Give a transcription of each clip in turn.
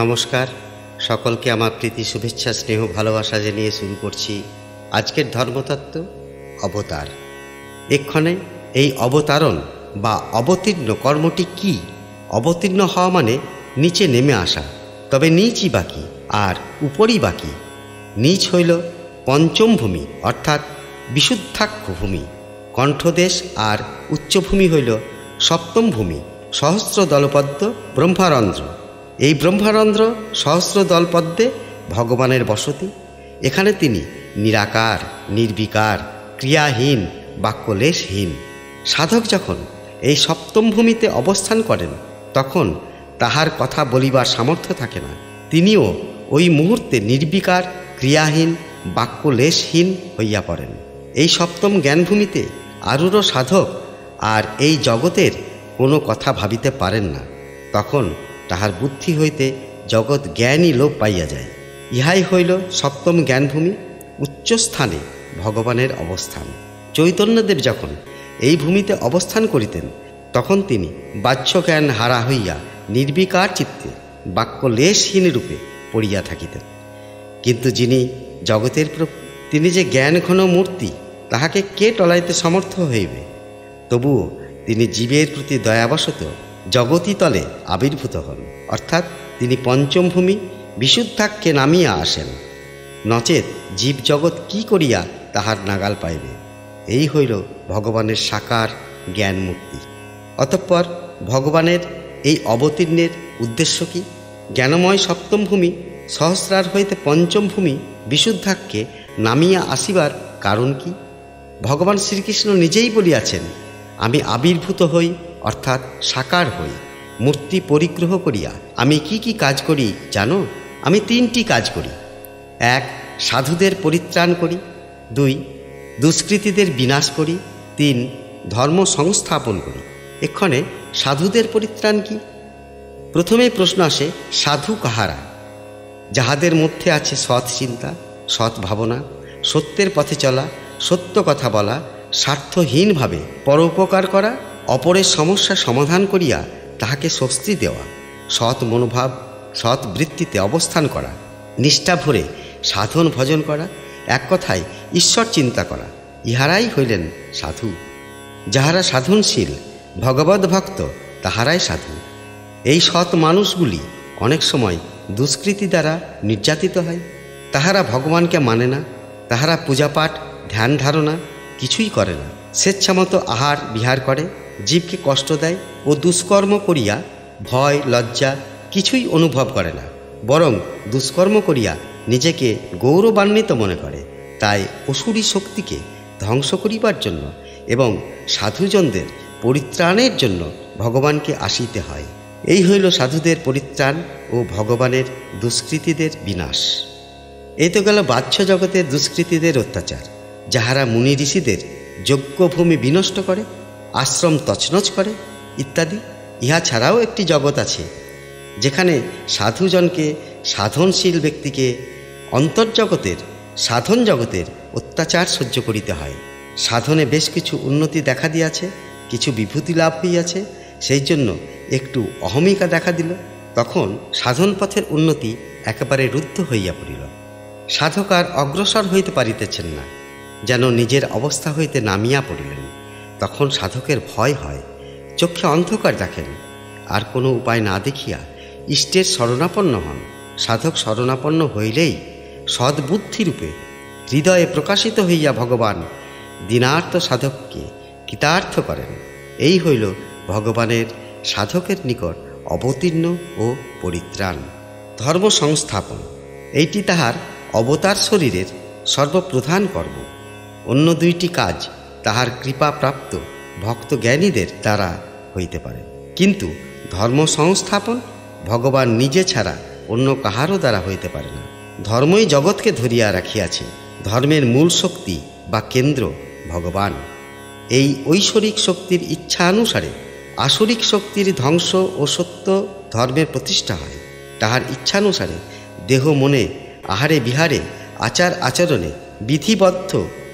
নমস্কার, সকলকে আমার প্রীতি, শুভেচ্ছা, স্নেহ, ভালোবাসা জানিয়ে শুরু করছি আজকের ধর্মতত্ত্ব অবতার। এক্ষণে এই অবতারণ বা অবতীর্ণ কর্মটি কি? অবতীর্ণ হওয়া মানে নিচে নেমে আসা। তবে নিচই বাকি আর উপরই বাকি। নিচ হইল পঞ্চম ভূমি অর্থাৎ বিশুদ্ধাক্ষ ভূমি, কণ্ঠদেশ, আর উচ্চভূমি হইল সপ্তম ভূমি, সহস্র দলপদ্ম ব্রহ্মারন্ধ্র। এই ব্রহ্মারন্ধ্র সহস্র দলপদ্মে ভগবানের বসতি। এখানে তিনি নিরাকার, নির্বিকার, ক্রিয়াহীন, বাক্যলেশহীন। সাধক যখন এই সপ্তম ভূমিতে অবস্থান করেন তখন তাহার কথা বলিবার সামর্থ্য থাকে না। তিনিও ওই মুহূর্তে নির্বিকার, ক্রিয়াহীন, বাক্যলেশহীন হইয়া পড়েন। এই সপ্তম জ্ঞানভূমিতে আরূঢ় সাধক আর এই জগতের কোনো কথা ভাবিতে পারেন না। তখন তাহার বুদ্ধি হইতে জগৎ জ্ঞানই লোপ পাইয়া যায়। ইহাই হইল সপ্তম জ্ঞানভূমি, উচ্চস্থানে ভগবানের অবস্থান। চৈতন্যদেব যখন এই ভূমিতে অবস্থান করিতেন তখন তিনি বাহ্যজ্ঞান হারা হইয়া নির্বিকার চিত্তে বাক্যলেশহীন রূপে পড়িয়া থাকিতেন। কিন্তু যিনি জগতের প্রভু, তিনি যে জ্ঞান ঘন মূর্তি, তাহাকে কে টলাইতে সমর্থ হইবে? তবুও তিনি জীবের প্রতি দয়াবশত জগতীতলে আবির্ভূত হন, অর্থাৎ তিনি পঞ্চম ভূমি বিশুদ্ধাক্ষে নামিয়া আসেন। নচেত জীব জগৎ কি করিয়া তাহার নাগাল পাইবে? এই হইল ভগবানের সাকার জ্ঞান মূর্তি। অতঃপর ভগবানের এই অবতীর্ণের উদ্দেশ্য কি? জ্ঞানময় সপ্তম ভূমি সহস্রার হইতে পঞ্চম ভূমি বিশুদ্ধাক্ষে নামিয়া আসিবার কারণ কি? ভগবান শ্রীকৃষ্ণ নিজেই বলিয়াছেন, আমি আবির্ভূত হই অর্থাৎ সাকার হই, মূর্তি পরিগ্রহ করিয়া আমি কি কি কাজ করি জানো? আমি 3টি কাজ করি। 1. সাধুদের পরিত্রাণ করি। 2. দুষ্কৃতীদের বিনাশ করি। 3. ধর্ম সংস্থাপন করি। এক্ষণে সাধুদের পরিত্রাণ কি? প্রথমেই প্রশ্ন আসে, সাধু কাহারা? যাহাদের মধ্যে আছে সৎ চিন্তা, সৎ ভাবনা, সত্যের পথে চলা, সত্য কথা বলা, স্বার্থহীনভাবে পরোপকার করা, অপরের সমস্যা সমাধান করিয়া তাহাকে স্বস্তি দেওয়া, সৎ মনোভাব, সৎ বৃত্তিতে অবস্থান করা, নিষ্ঠা ভরে সাধন ভজন করা, এক কথায় ঈশ্বর চিন্তা করা, ইহারাই হইলেন সাধু। যাহারা সাধনশীল, ভগবদ্ ভক্ত, তাহারাই সাধু। এই সৎ মানুষগুলি অনেক সময় দুষ্কৃতি দ্বারা নির্যাতিত হয়। তাহারা ভগবানকে মানে না, তাহারা পূজাপাঠ, ধ্যান ধারণা কিছুই করে না। স্বেচ্ছামতো আহার বিহার করে, জীবকে কষ্ট দেয় ও দুষ্কর্ম করিয়া ভয় লজ্জা কিছুই অনুভব করে না, বরং দুষ্কর্ম করিয়া নিজেকে গৌরবান্বিত মনে করে। তাই অসুরী শক্তিকে ধ্বংস করিবার জন্য এবং সাধুজনদের পরিত্রাণের জন্য ভগবানকে আসিতে হয়। এই হইল সাধুদের পরিত্রাণ ও ভগবানের দুষ্কৃতীদের বিনাশ। এই তো গেল বাহ্য জগতের দুষ্কৃতীদের অত্যাচার, যাহারা মুনি ঋষিদের যজ্ঞভূমি বিনষ্ট করে, আশ্রম তছনছ করে ইত্যাদি। ইহা ছাড়াও একটি জগৎ আছে যেখানে সাধুজনকে, সাধনশীল ব্যক্তিকে অন্তর্জগতের, সাধন জগতের অত্যাচার সহ্য করিতে হয়। সাধনে বেশ কিছু উন্নতি দেখা দিয়াছে, কিছু বিভূতি লাভ হইয়াছে, সেই জন্য একটু অহমিকা দেখা দিল। তখন সাধন পথের উন্নতি একেবারে রুদ্ধ হইয়া পড়িল। সাধক আর অগ্রসর হইতে পারিতেছেন না, যেন নিজের অবস্থা হইতে নামিয়া পড়িলেন। তখন সাধকের ভয় হয়, চক্ষে অন্ধকার দেখেন। আর কোনো উপায় না দেখিয়া ইষ্টের শরণাপন্ন হন। সাধক শরণাপন্ন হইলেই সদ্বুদ্ধিরূপে হৃদয়ে প্রকাশিত হইয়া ভগবান দীনার্থ সাধককে কৃতার্থ করেন। এই হইল ভগবানের সাধকের নিকট অবতীর্ণ ও পরিত্রাণ। ধর্ম সংস্থাপন, এইটি তাহার অবতার শরীরের সর্বপ্রধান কর্ম। অন্য 2টি কাজ তাহার কৃপাপ্রাপ্ত ভক্ত জ্ঞানীদের দ্বারা হইতে পারে, কিন্তু ধর্ম সংস্থাপন ভগবান নিজে ছাড়া অন্য কাহারও দ্বারা হইতে পারে না। ধর্মই জগৎকে ধরিয়া রাখিয়াছে। ধর্মের মূল শক্তি বা কেন্দ্র ভগবান। এই ঐশ্বরিক শক্তির ইচ্ছানুসারে আসরিক শক্তির ধ্বংস ও সত্য ধর্মের প্রতিষ্ঠা হয়। তাহার ইচ্ছানুসারে দেহ মনে, আহারে বিহারে, আচার আচরণে, বিধিবদ্ধ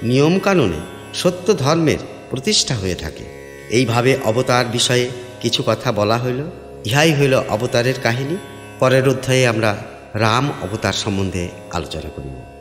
নিয়মকানুনে সত্য ধর্মের প্রতিষ্ঠা হয়ে থাকে। এইভাবে অবতার বিষয়ে কিছু কথা বলা হইল। ইহাই হইল অবতারের কাহিনী। পরের অধ্যায়ে আমরা রাম অবতার সম্বন্ধে আলোচনা করিব।